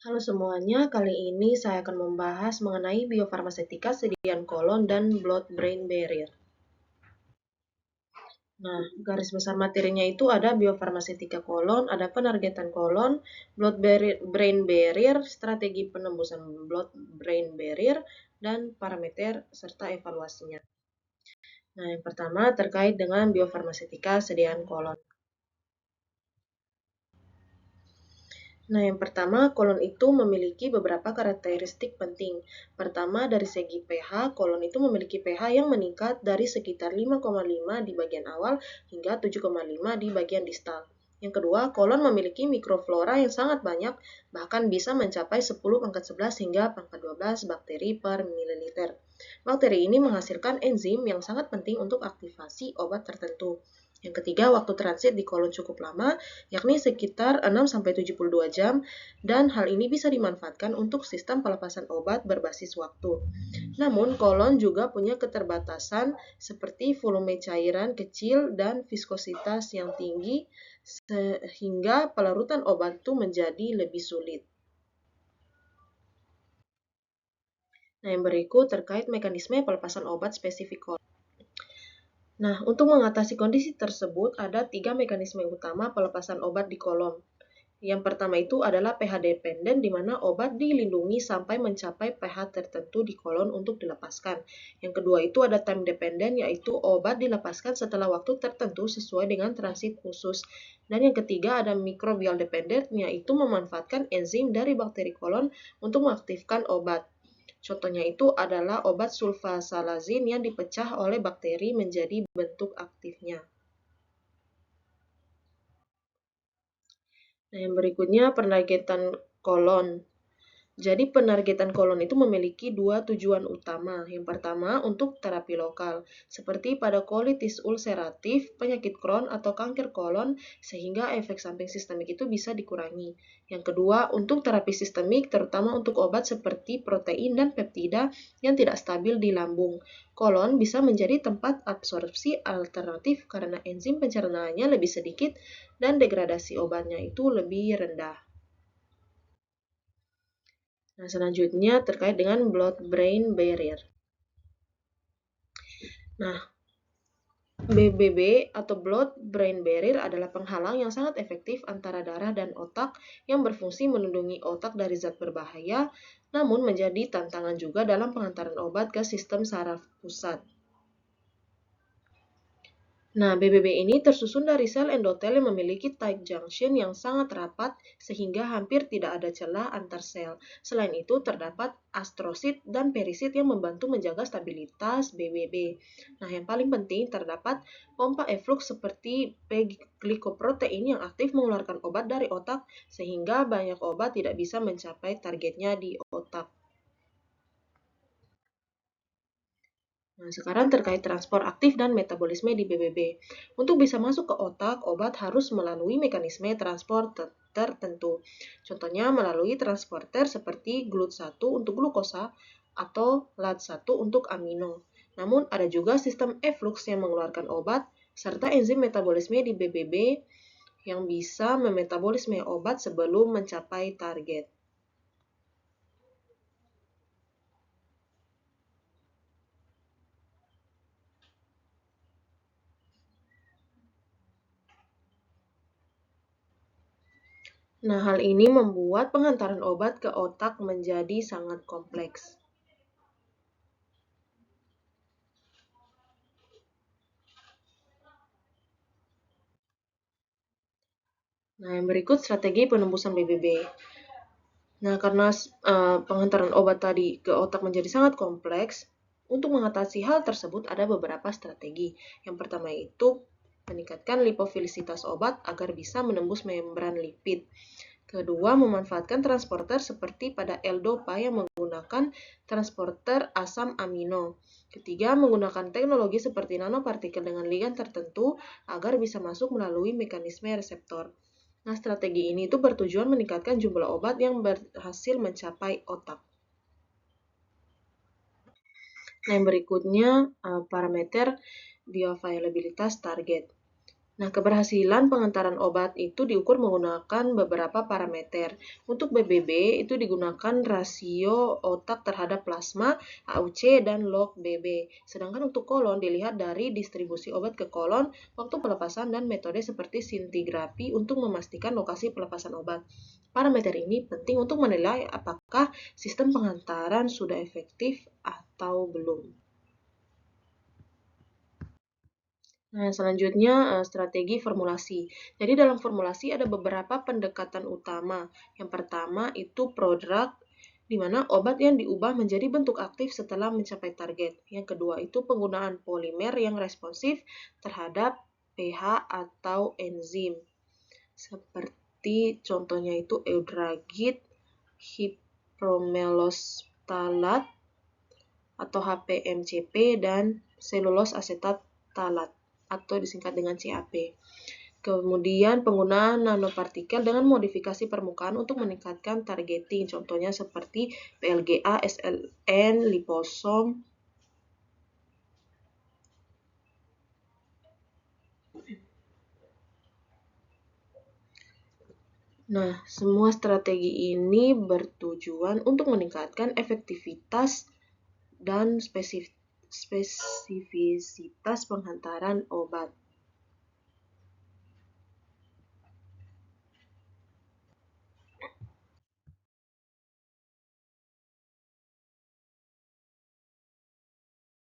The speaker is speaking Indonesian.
Halo semuanya, kali ini saya akan membahas mengenai biofarmasetika sediaan kolon dan blood-brain barrier. Nah, garis besar materinya itu ada biofarmasetika kolon, ada penargetan kolon, blood-brain barrier, strategi penembusan blood-brain barrier, dan parameter serta evaluasinya. Nah, yang pertama terkait dengan biofarmasetika sediaan kolon. Nah, yang pertama, kolon itu memiliki beberapa karakteristik penting. Pertama, dari segi pH, kolon itu memiliki pH yang meningkat dari sekitar 5,5 di bagian awal hingga 7,5 di bagian distal. Yang kedua, kolon memiliki mikroflora yang sangat banyak, bahkan bisa mencapai 10⁻11 hingga pangkat 12 bakteri per mililiter. Bakteri ini menghasilkan enzim yang sangat penting untuk aktivasi obat tertentu. Yang ketiga, waktu transit di kolon cukup lama, yakni sekitar 6-72 jam, dan hal ini bisa dimanfaatkan untuk sistem pelepasan obat berbasis waktu. Namun, kolon juga punya keterbatasan seperti volume cairan kecil dan viskositas yang tinggi, sehingga pelarutan obat itu menjadi lebih sulit. Nah, yang berikut terkait mekanisme pelepasan obat spesifik kolon. Nah, untuk mengatasi kondisi tersebut, ada 3 mekanisme utama pelepasan obat di kolon. Yang pertama itu adalah pH dependen, di mana obat dilindungi sampai mencapai pH tertentu di kolon untuk dilepaskan. Yang kedua itu ada time dependen, yaitu obat dilepaskan setelah waktu tertentu sesuai dengan transit khusus. Dan yang ketiga ada microbial dependent, yaitu memanfaatkan enzim dari bakteri kolon untuk mengaktifkan obat. Contohnya itu adalah obat sulfasalazin yang dipecah oleh bakteri menjadi bentuk aktifnya. Nah, yang berikutnya penargetan kolon. Jadi penargetan kolon itu memiliki 2 tujuan utama. Yang pertama untuk terapi lokal, seperti pada kolitis ulceratif, penyakit Crohn atau kanker kolon, sehingga efek samping sistemik itu bisa dikurangi. Yang kedua untuk terapi sistemik, terutama untuk obat seperti protein dan peptida yang tidak stabil di lambung. Kolon bisa menjadi tempat absorpsi alternatif karena enzim pencernaannya lebih sedikit dan degradasi obatnya itu lebih rendah. Nah, selanjutnya terkait dengan blood-brain barrier. Nah, BBB atau blood-brain barrier adalah penghalang yang sangat efektif antara darah dan otak yang berfungsi melindungi otak dari zat berbahaya, namun menjadi tantangan juga dalam pengantaran obat ke sistem saraf pusat. Nah, BBB ini tersusun dari sel endotel yang memiliki tight junction yang sangat rapat sehingga hampir tidak ada celah antar sel. Selain itu, terdapat astrosit dan perisit yang membantu menjaga stabilitas BBB. Nah, yang paling penting terdapat pompa efflux seperti P-glikoprotein yang aktif mengeluarkan obat dari otak sehingga banyak obat tidak bisa mencapai targetnya di otak. Nah, sekarang terkait transport aktif dan metabolisme di BBB. Untuk bisa masuk ke otak, obat harus melalui mekanisme transport tertentu. Contohnya melalui transporter seperti GLUT1 untuk glukosa atau LAT1 untuk amino. Namun ada juga sistem efflux yang mengeluarkan obat serta enzim metabolisme di BBB yang bisa memetabolisme obat sebelum mencapai target. Nah, hal ini membuat pengantaran obat ke otak menjadi sangat kompleks. Nah, yang berikut strategi penembusan BBB. Nah, karena pengantaran obat tadi ke otak menjadi sangat kompleks, untuk mengatasi hal tersebut ada beberapa strategi. Yang pertama itu meningkatkan lipofilisitas obat agar bisa menembus membran lipid. Kedua, memanfaatkan transporter seperti pada L-Dopa yang menggunakan transporter asam amino. Ketiga, menggunakan teknologi seperti nanopartikel dengan ligand tertentu agar bisa masuk melalui mekanisme reseptor. Nah, strategi ini itu bertujuan meningkatkan jumlah obat yang berhasil mencapai otak. Nah, yang berikutnya parameter bioavailabilitas target. Nah, keberhasilan pengantaran obat itu diukur menggunakan beberapa parameter. Untuk BBB itu digunakan rasio otak terhadap plasma, AUC, dan log BB. Sedangkan untuk kolon dilihat dari distribusi obat ke kolon, waktu pelepasan, dan metode seperti scintigraphy untuk memastikan lokasi pelepasan obat. Parameter ini penting untuk menilai apakah sistem pengantaran sudah efektif atau belum. Nah, selanjutnya strategi formulasi. Jadi dalam formulasi ada beberapa pendekatan utama. Yang pertama itu prodrug, di mana obat yang diubah menjadi bentuk aktif setelah mencapai target. Yang kedua itu penggunaan polimer yang responsif terhadap pH atau enzim. Seperti contohnya itu eudragit, hipromelostalate atau HPMCP, dan selulos asetat talat atau disingkat dengan CAP. Kemudian penggunaan nanopartikel dengan modifikasi permukaan untuk meningkatkan targeting, contohnya seperti PLGA, SLN, liposom. Nah, semua strategi ini bertujuan untuk meningkatkan efektivitas dan spesifisitas penghantaran obat.